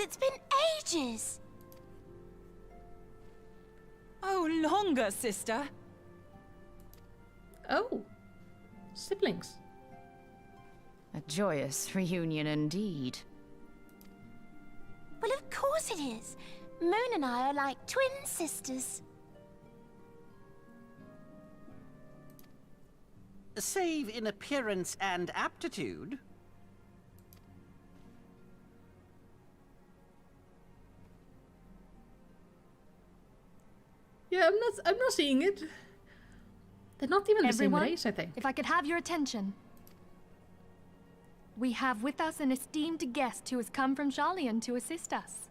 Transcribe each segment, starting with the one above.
it's been ages. Oh, longer, sister. Oh. Siblings. A joyous reunion indeed. Well, of course it is. Moon and I are like twin sisters. Save in appearance and aptitude. Yeah, I'm not seeing it. They're not even the same Everyone, race, I think. if I could have your attention. We have with us an esteemed guest who has come from Sharlayan to assist us.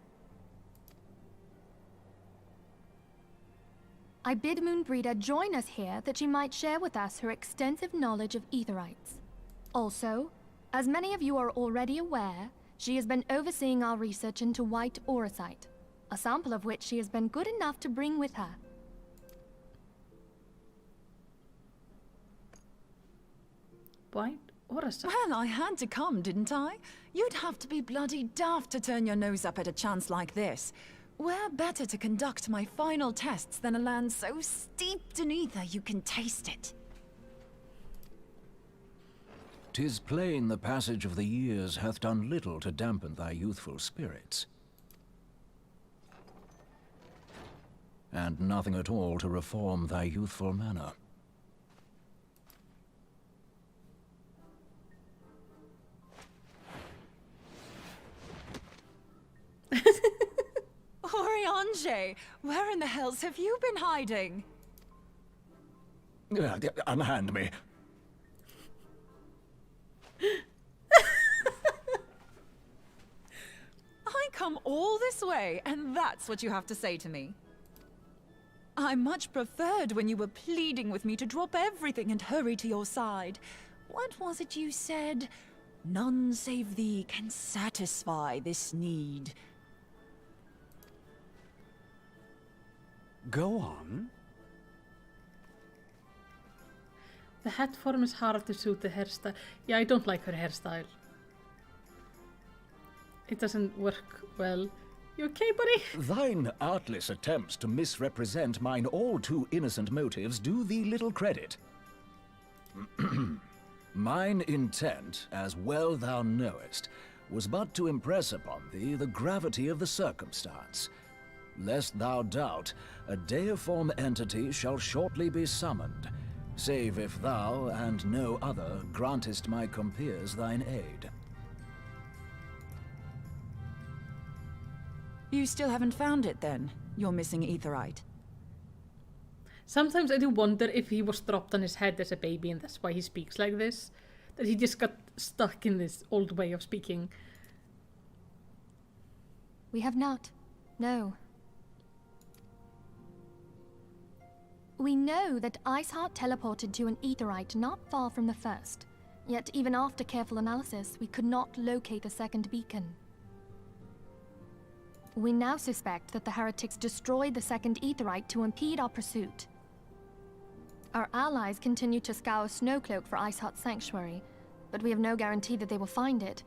I bid Moenbryda join us here that she might share with us her extensive knowledge of aetherites. Also, as many of you are already aware, she has been overseeing our research into white auracite, a sample of which she has been good enough to bring with her. White auracite. Well, I had to come, didn't I? You'd have to be bloody daft to turn your nose up at a chance like this. Where better to conduct my final tests than a land so steeped in ether you can taste it? 'Tis plain the passage of the years hath done little to dampen thy youthful spirits. And nothing at all to reform thy youthful manner. Oriange, where in the hells have you been hiding? Unhand me. I come all this way, and that's what you have to say to me. I much preferred when you were pleading with me to drop everything and hurry to your side. What was it you said? None save thee can satisfy this need. Go on. The hat form is hard to suit the hairstyle. Yeah, I don't like her hairstyle. It doesn't work well. You okay, buddy? Thine artless attempts to misrepresent mine all too innocent motives do thee little credit. Mine intent, as well thou knowest, was but to impress upon thee the gravity of the circumstance. Lest thou doubt, a deiform entity shall shortly be summoned, save if thou and no other grantest my compeers thine aid. You still haven't found it then, your missing aetherite? Sometimes I do wonder if he was dropped on his head as a baby and that's why he speaks like this. That he just got stuck in this old way of speaking. We have not. No. We know that Iceheart teleported to an aetherite not far from the first. Yet even after careful analysis, we could not locate a second beacon. We now suspect that the heretics destroyed the second aetherite to impede our pursuit. Our allies continue to scour Snowcloak for Iceheart's sanctuary, but we have no guarantee that they will find it.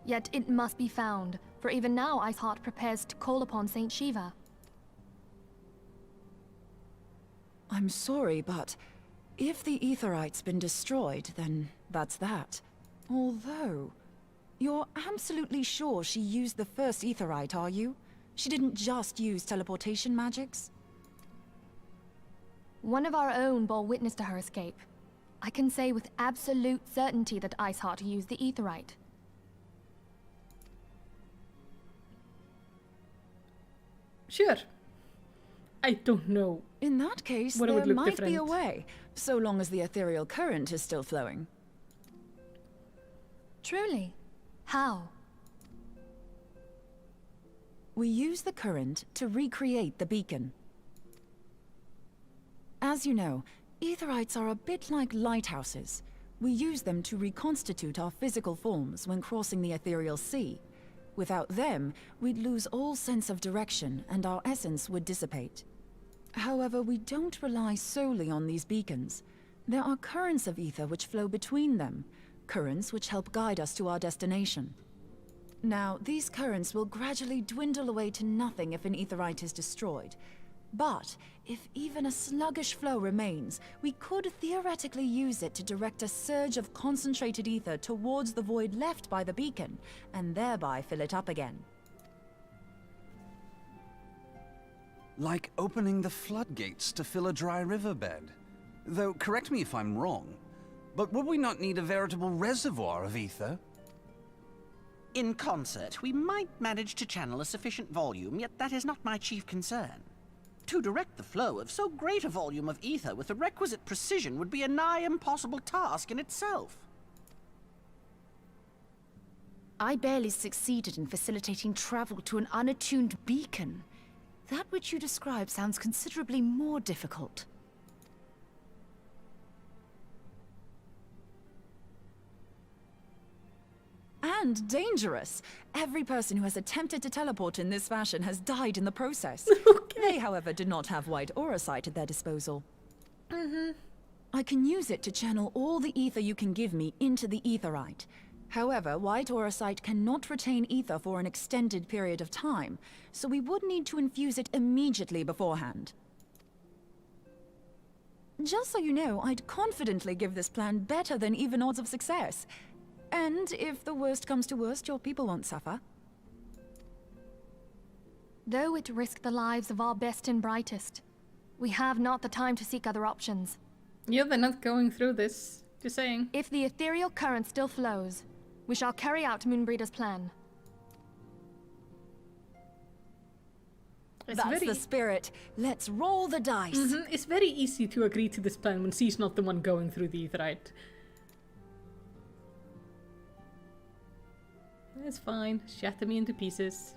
Yet it must be found, for even now Iceheart prepares to call upon Saint Shiva. I'm sorry, but if the aetherite's been destroyed, then that's that. Although, you're absolutely sure she used the first aetherite, are you? She didn't just use teleportation magics? One of our own bore witness to her escape. I can say with absolute certainty that Iceheart used the aetherite. Sure. I don't know. In that case, What it would there look might be a different. way, so long as the ethereal current is still flowing. Truly? How? We use the current to recreate the beacon. As you know, aetherites are a bit like lighthouses. We use them to reconstitute our physical forms when crossing the ethereal sea. Without them, we'd lose all sense of direction and our essence would dissipate. However, we don't rely solely on these beacons. There are currents of ether which flow between them, currents which help guide us to our destination. Now, these currents will gradually dwindle away to nothing if an aetherite is destroyed. But if even a sluggish flow remains, we could theoretically use it to direct a surge of concentrated ether towards the void left by the beacon, and thereby fill it up again. Like opening the floodgates to fill a dry riverbed. Though, correct me if I'm wrong, but would we not need a veritable reservoir of ether? In concert, we might manage to channel a sufficient volume, yet that is not my chief concern. To direct the flow of so great a volume of ether with the requisite precision would be a nigh impossible task in itself. I barely succeeded in facilitating travel to an unattuned beacon. That which you describe sounds considerably more difficult. And dangerous. Every person who has attempted to teleport in this fashion has died in the process. They, however, do not have white aura sight at their disposal. I can use it to channel all the ether you can give me into the aetherite. However, white aura sight cannot retain ether for an extended period of time, so we would need to infuse it immediately beforehand. Just so you know, I'd confidently give this plan better than even odds of success. And if the worst comes to worst, your people won't suffer. Though it risked the lives of our best and brightest, we have not the time to seek other options. Yeah, they're not going through this. Just saying. If the ethereal current still flows, we shall carry out Moenbryda's plan. That's the spirit. Let's roll the dice. It's very easy to agree to this plan when she's not the one going through the aetherite. It's fine. Shatter me into pieces.